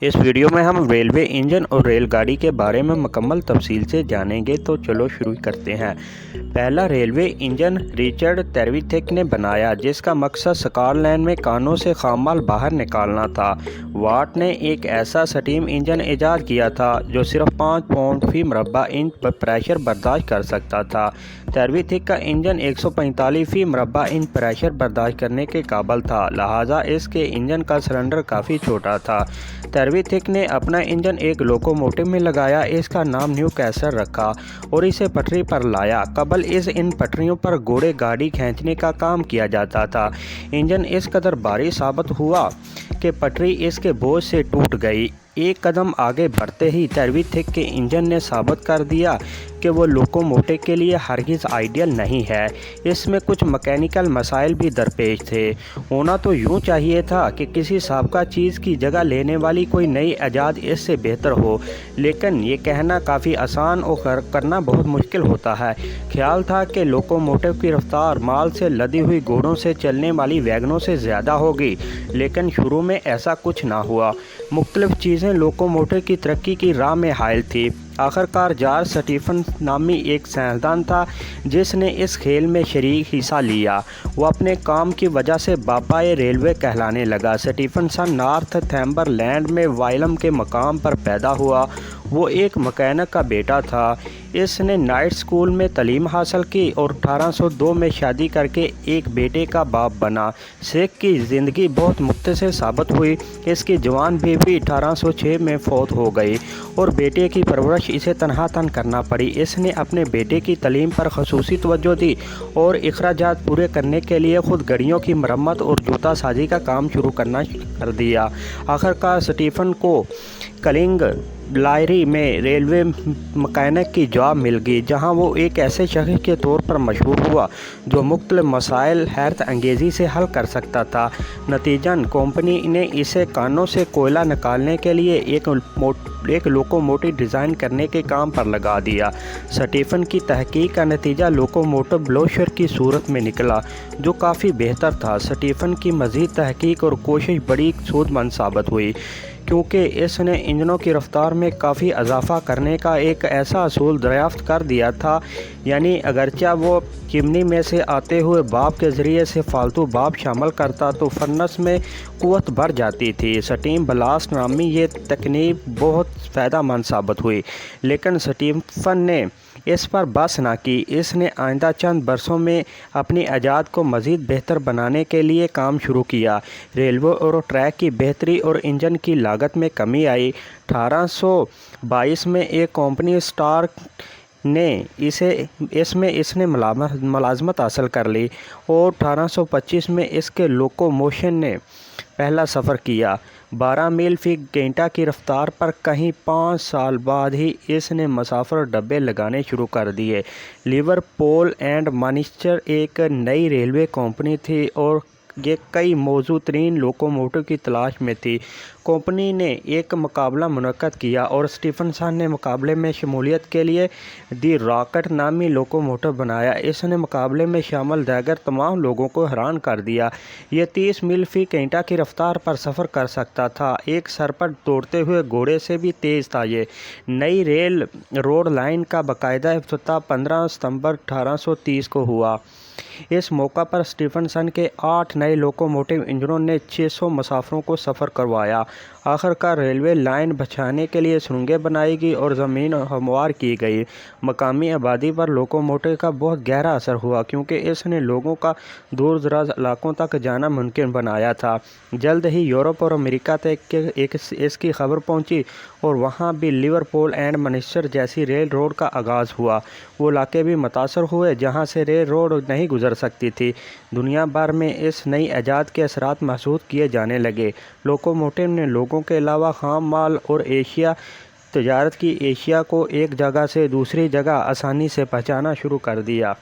इस वीडियो में हम रेलवे इंजन और रेलगाड़ी के बारे में मुकम्मल तफसील से जानेंगे, तो चलो शुरू करते हैं। पहला रेलवे इंजन रिचर्ड टेरविथिक ने बनाया, जिसका मकसद स्कॉटलैंड में कानों से खाम माल बाहर निकालना था। वाट ने एक ऐसा स्टीम इंजन ईजाद किया था जो सिर्फ 5 पाउंड फी मरबा इंच पर प्रेशर बर्दाश्त कर सकता था। टेरविथिक का इंजन 145 फी मरबा इंच प्रेशर बर्दाश्त करने के काबिल था, लिहाजा इसके इंजन का सिलेंडर काफ़ी छोटा था। टेरविथिक ने अपना इंजन एक लोकोमोटिव में लगाया, इसका नाम न्यू कैसल रखा और इसे पटरी पर लाया। कबल इन पटरियों पर घोड़े गाड़ी खींचने का काम किया जाता था। इंजन इस कदर भारी साबित हुआ कि पटरी इसके बोझ से टूट गई। एक कदम आगे बढ़ते ही टेरविथिक के इंजन ने साबित कर दिया कि वो लोकोमोटिव के लिए हरगिज़ आइडियल नहीं है। इसमें कुछ मैकेनिकल मसाइल भी दरपेश थे। होना तो यूँ चाहिए था कि किसी साबका चीज़ की जगह लेने वाली कोई नई ईजाद इससे बेहतर हो, लेकिन ये कहना काफ़ी आसान और करना बहुत मुश्किल होता है। ख्याल था कि लोकोमोटिव की रफ्तार माल से लदी हुई घोड़ों से चलने वाली वैगनों से ज़्यादा होगी, लेकिन शुरू में ऐसा कुछ ना हुआ। मुख्तलिफ चीज़ें लोकोमोटिव की तरक्की की राह में हायल थी। आखिरकार जॉर्ज स्टीफन नामी एक साइंसदान था जिसने इस खेल में शरीक हिस्सा लिया। वो अपने काम की वजह से बाबाए रेलवे कहलाने लगा। स्टीफनसन नॉर्थम्बरलैंड में वाइलम के मकाम पर पैदा हुआ। वो एक मैकेनिक का बेटा था। इसने नाइट स्कूल में तालीम हासिल की और 1802 में शादी करके एक बेटे का बाप बना। शेख की ज़िंदगी बहुत मुख्तसर साबित हुई। इसकी जवान बीवी 1806 में फौत हो गई और बेटे की परवरिश इसे तनहा करना पड़ी। इसने अपने बेटे की तालीम पर खसूसी तवज्जो दी और अखराजात पूरे करने के लिए खुद गाड़ियों की मरम्मत और जूता साजी का काम शुरू करना कर दिया। आखिरकार स्टीफन को कलिंग लायरी में रेलवे मैकेनिक की जॉब मिल गई, जहां वो एक ऐसे शख्स के तौर पर मशहूर हुआ जो मुख्तलिफ मसाइल हैरत अंगेज़ी से हल कर सकता था। नतीजन कंपनी ने इसे कानों से कोयला निकालने के लिए एक लोकोमोटिव डिज़ाइन करने के काम पर लगा दिया। स्टीफन की तहकीक का नतीजा लोकोमोटिव ब्लोशर की सूरत में निकला, जो काफ़ी बेहतर था। स्टीफन की मज़ीद तहकीक और कोशिश बड़ी सूदमंद साबित हुई, क्योंकि इसने इंजनों की रफ्तार में काफ़ी इजाफा करने का एक ऐसा असूल दरियाफ्त कर दिया था, यानी अगरचे वो चिमनी में से आते हुए भाप के ज़रिए से फालतू भाप शामिल करता तो फर्नस में क़ुव्वत बढ़ जाती थी। स्टीम ब्लास्ट नामी ये तकनीक बहुत फ़ायदेमंद साबित हुई, लेकिन स्टीफन ने इस पर बस ना की। इसने आइंदा चंद बरसों में अपनी ईजाद को मज़ीद बेहतर बनाने के लिए काम शुरू किया। रेलवे और ट्रैक की बेहतरी और इंजन की लागत में कमी आई। 1822 में एक कंपनी स्टार्क ने इसने मुलाजमत हासिल कर ली और 1825 में इसके लोकोमोशन ने पहला सफ़र किया। 12 मील फी घंटा की रफ्तार पर। कहीं 5 साल बाद ही इसने मुसाफिर डब्बे लगाने शुरू कर दिए। लिवरपूल एंड मैनचेस्टर एक नई रेलवे कंपनी थी और ये कई मौजू तरीन लोकोमोटिव की तलाश में थी। कंपनी ने एक मुकाबला मुनक्कद किया और स्टीफनसन ने मुकाबले में शमूलियत के लिए दी रॉकेट नामी लोकोमोटिव बनाया। इसने मुकाबले में शामिल दीगर तमाम लोगों को हैरान कर दिया। ये 30 मील फी घंटा की रफ्तार पर सफ़र कर सकता था। एक सर पर दौड़ते हुए घोड़े से भी तेज़ था। ये नई रेल रोड लाइन का बाकायदा इफ्तिताह 15 सितंबर 1830 को हुआ। इस मौका पर स्टीफनसन के 8 नए लोकोमोटिव इंजनों ने 600 मुसाफिरों को सफ़र करवाया। आखिरकार रेलवे लाइन बिछाने के लिए सुरंगें बनाई गई और ज़मीन हमवार की गई। मकामी आबादी पर लोकोमोटिव का बहुत गहरा असर हुआ, क्योंकि इसने लोगों का दूर दराज इलाकों तक जाना मुमकिन बनाया था। जल्द ही यूरोप और अमेरिका तक इसकी खबर पहुंची और वहां भी लिवरपूल एंड मैनचेस्टर जैसी रेल रोड का आगाज़ हुआ। वो इलाके भी मुतासर हुए जहां से रेल रोड नहीं गुजर सकती थी। दुनिया भर में इस नई ईजाद के असरात महसूस किए जाने लगे। लोकोमोटिव ने लोगों के अलावा खाम माल और तजारत की एशिया को एक जगह से दूसरी जगह आसानी से पहुंचाना शुरू कर दिया।